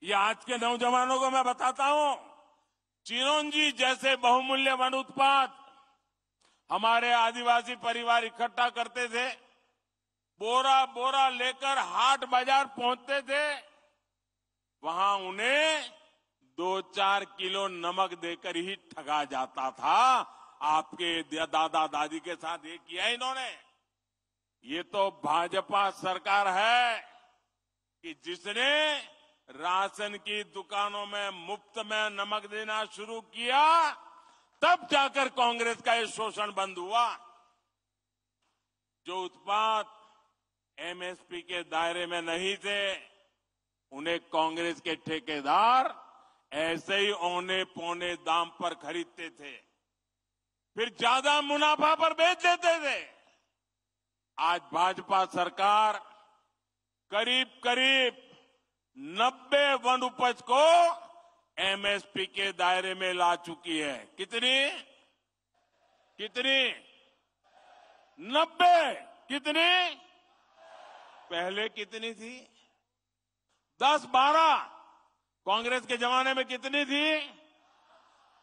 ये आज के नौजवानों को मैं बताता हूं, चिरौंजी जैसे बहुमूल्य वन उत्पाद हमारे आदिवासी परिवार इकट्ठा करते थे, बोरा बोरा लेकर हाट बाजार पहुंचते थे। वहां उन्हें 2-4 किलो नमक देकर ही ठगा जाता था। आपके दादा दादी के साथ ये किया इन्होंने। ये तो भाजपा सरकार है कि जिसने राशन की दुकानों में मुफ्त में नमक देना शुरू किया, तब जाकर कांग्रेस का ये शोषण बंद हुआ। जो उत्पाद एमएसपी के दायरे में नहीं थे, उन्हें कांग्रेस के ठेकेदार ऐसे ही औने पौने दाम पर खरीदते थे, फिर ज्यादा मुनाफा पर बेच देते थे। आज भाजपा सरकार करीब करीब 90 वन उपज को एमएसपी के दायरे में ला चुकी है। कितनी 90। कितनी? पहले कितनी थी? 10-12। कांग्रेस के जमाने में कितनी थी?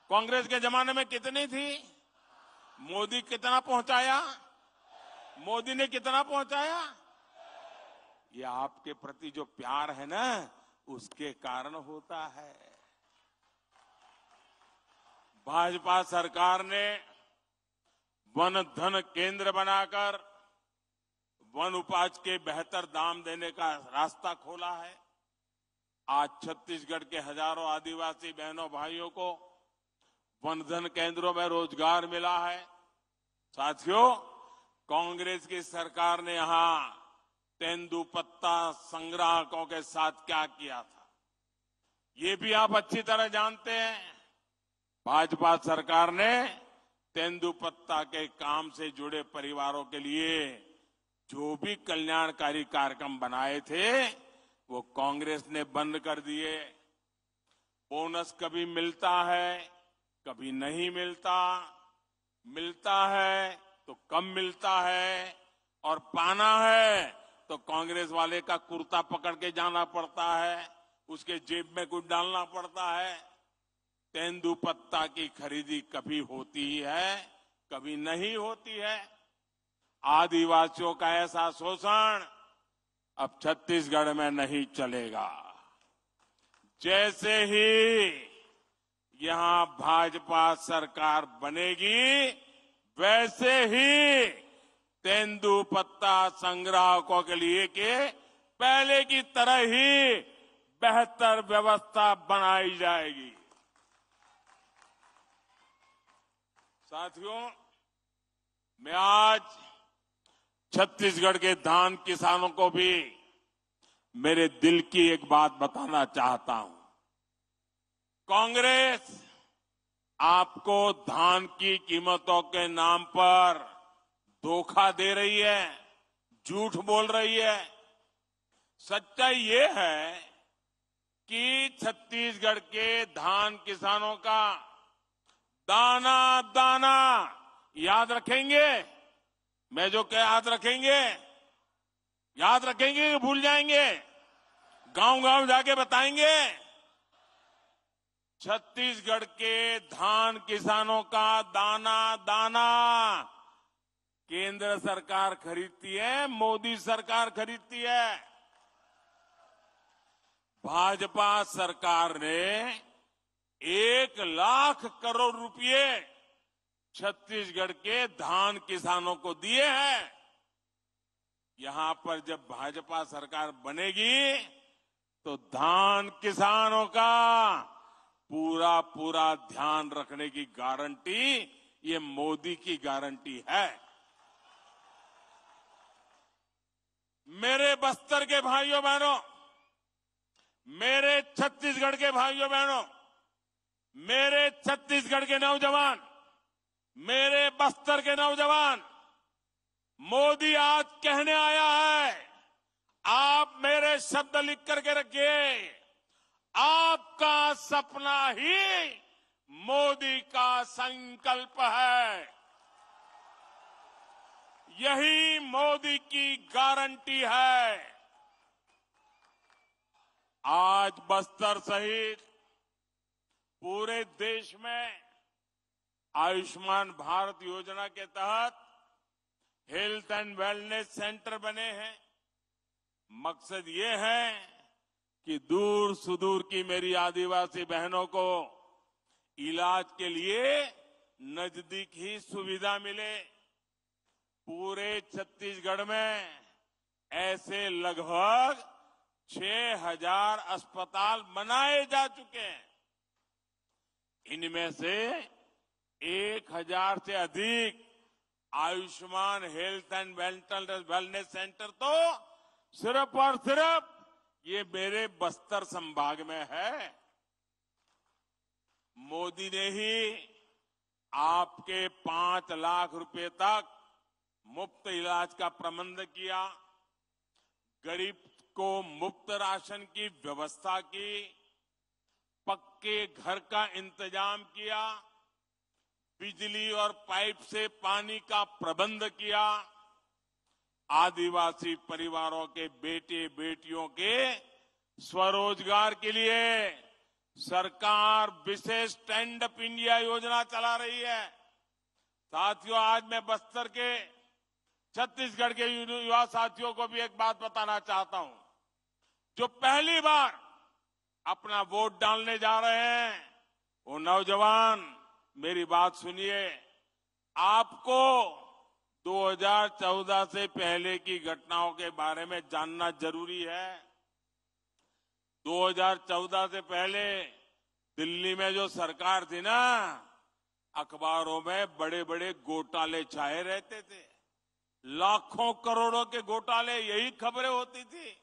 कांग्रेस के जमाने में कितनी थी? मोदी कितना पहुंचाया? मोदी ने कितना पहुंचाया? ये आपके प्रति जो प्यार है ना, उसके कारण होता है। भाजपा सरकार ने वन धन केंद्र बनाकर वन उपज के बेहतर दाम देने का रास्ता खोला है। आज छत्तीसगढ़ के हजारों आदिवासी बहनों भाइयों को वन धन केंद्रों में रोजगार मिला है। साथियों, कांग्रेस की सरकार ने यहां तेंदुपत्ता संग्राहकों के साथ क्या किया था, ये भी आप अच्छी तरह जानते हैं। भाजपा सरकार ने तेंदुपत्ता के काम से जुड़े परिवारों के लिए जो भी कल्याणकारी कार्यक्रम बनाए थे, वो कांग्रेस ने बंद कर दिए। बोनस कभी मिलता है, कभी नहीं मिलता, मिलता है तो कम मिलता है, और पाना है तो कांग्रेस वाले का कुर्ता पकड़ के जाना पड़ता है, उसके जेब में कुछ डालना पड़ता है। तेंदुपत्ता की खरीदी कभी होती है, कभी नहीं होती है। आदिवासियों का ऐसा शोषण अब छत्तीसगढ़ में नहीं चलेगा। जैसे ही यहां भाजपा सरकार बनेगी, वैसे ही तेंदुपत्ता संग्राहकों के लिए के पहले की तरह ही बेहतर व्यवस्था बनाई जाएगी। साथियों, मैं आज छत्तीसगढ़ के धान किसानों को भी मेरे दिल की एक बात बताना चाहता हूं। कांग्रेस आपको धान की कीमतों के नाम पर धोखा दे रही है, झूठ बोल रही है। सच्चाई ये है कि छत्तीसगढ़ के धान किसानों का दाना दाना याद रखेंगे। मैं जो क्या याद रखेंगे कि भूल जाएंगे? गांव गांव जाके बताएंगे। छत्तीसगढ़ के धान किसानों का दाना दाना केंद्र सरकार खरीदती है, मोदी सरकार खरीदती है। भाजपा सरकार ने 1 लाख करोड़ रुपए छत्तीसगढ़ के धान किसानों को दिए हैं। यहां पर जब भाजपा सरकार बनेगी तो धान किसानों का पूरा पूरा ध्यान रखने की गारंटी ये मोदी की गारंटी है। मेरे बस्तर के भाइयों बहनों, मेरे छत्तीसगढ़ के भाइयों बहनों, मेरे छत्तीसगढ़ के नौजवान, मेरे बस्तर के नौजवान, मोदी आज कहने आया है, आप मेरे शब्द लिख करके रखिए, आपका सपना ही मोदी का संकल्प है। यही मोदी की गारंटी है। आज बस्तर सहित पूरे देश में आयुष्मान भारत योजना के तहत हेल्थ एंड वेलनेस सेंटर बने हैं। मकसद ये है कि दूर सुदूर की मेरी आदिवासी बहनों को इलाज के लिए नजदीक ही सुविधा मिले। पूरे छत्तीसगढ़ में ऐसे लगभग 6,000 अस्पताल बनाए जा चुके हैं। इनमें से 1,000 से अधिक Ayushman health and wellness centre तो सिर्फ और सिर्फ ये मेरे बस्तर संभाग में है। मोदी ने ही आपके 5 लाख रुपए तक मुफ्त इलाज का प्रबंध किया, गरीब को मुफ्त राशन की व्यवस्था की, पक्के घर का इंतजाम किया, बिजली और पाइप से पानी का प्रबंध किया, आदिवासी परिवारों के बेटे बेटियों के स्वरोजगार के लिए सरकार विशेष स्टैंड अप इंडिया योजना चला रही है। साथियों, आज मैं बस्तर के छत्तीसगढ़ के युवा साथियों को भी एक बात बताना चाहता हूं। जो पहली बार अपना वोट डालने जा रहे हैं, वो नौजवान मेरी बात सुनिए। आपको 2014 से पहले की घटनाओं के बारे में जानना जरूरी है। 2014 से पहले दिल्ली में जो सरकार थी ना, अखबारों में बड़े बड़े घोटाले छाए रहते थे। लाखों करोड़ों के घोटाले, यही खबरें होती थी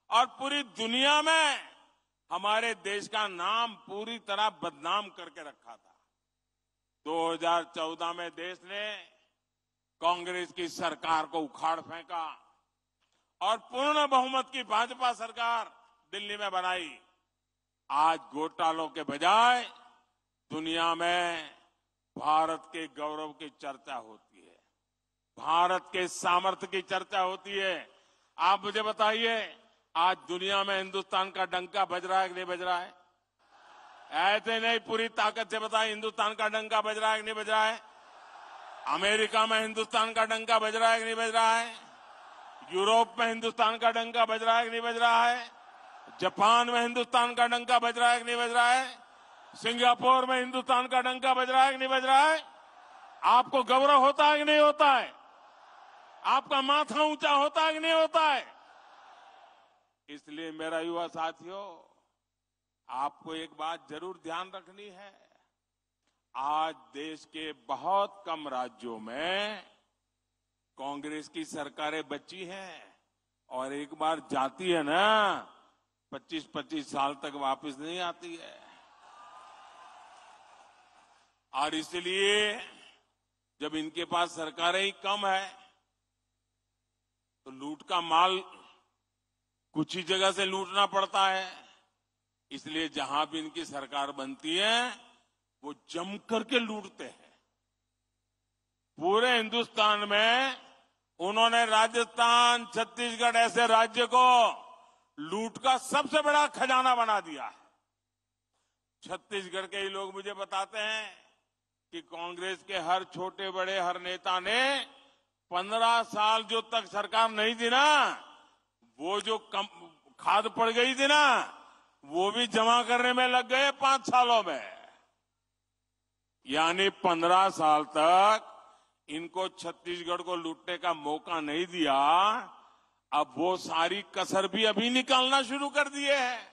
और पूरी दुनिया में हमारे देश का नाम पूरी तरह बदनाम करके रखा था। 2014 में देश ने कांग्रेस की सरकार को उखाड़ फेंका और पूर्ण बहुमत की भाजपा सरकार दिल्ली में बनाई। आज घोटालों के बजाय दुनिया में भारत के गौरव की चर्चा होती है, भारत के सामर्थ्य की चर्चा होती है। आप मुझे बताइए, आज दुनिया में हिंदुस्तान का डंका बज रहा है कि नहीं बज रहा है? ऐसे नहीं, पूरी ताकत से बताएं, हिंदुस्तान का डंका बज रहा है कि नहीं बज रहा है? अमेरिका में हिंदुस्तान का डंका बज रहा है कि नहीं बज रहा है? यूरोप में हिंदुस्तान का डंका बज रहा है कि नहीं बज रहा है? जापान में हिंदुस्तान का डंका बज रहा है कि नहीं बज रहा है? सिंगापुर में हिंदुस्तान का डंका बज रहा है कि नहीं बज रहा है? आपको गौरव होता है कि नहीं होता है? आपका माथा ऊंचा होता है कि नहीं होता है? इसलिए मेरा युवा साथियों, आपको एक बात जरूर ध्यान रखनी है। आज देश के बहुत कम राज्यों में कांग्रेस की सरकारें बची हैं और एक बार जाती है ना, 25-25 साल तक वापस नहीं आती है। और इसलिए जब इनके पास सरकारें ही कम है तो लूट का माल कुछ ही जगह से लूटना पड़ता है। इसलिए जहां भी इनकी सरकार बनती है वो जम करके लूटते हैं। पूरे हिंदुस्तान में उन्होंने राजस्थान, छत्तीसगढ़ ऐसे राज्य को लूट का सबसे बड़ा खजाना बना दिया है। छत्तीसगढ़ के ही लोग मुझे बताते हैं कि कांग्रेस के हर छोटे बड़े हर नेता ने 15 साल जो तक सरकार नहीं थी ना, वो जो खाद पड़ गई थी ना, वो भी जमा करने में लग गए 5 सालों में। यानी 15 साल तक इनको छत्तीसगढ़ को लूटने का मौका नहीं दिया। अब वो सारी कसर भी अभी निकालना शुरू कर दिए हैं।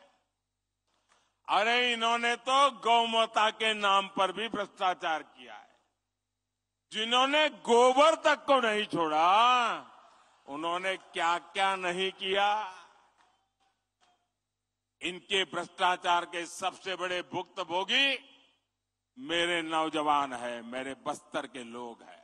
अरे इन्होंने तो गौमाता के नाम पर भी भ्रष्टाचार किया है। जिन्होंने गोबर तक को नहीं छोड़ा, उन्होंने क्या क्या नहीं किया। इनके भ्रष्टाचार के सबसे बड़े भुक्तभोगी मेरे नौजवान हैं, मेरे बस्तर के लोग हैं।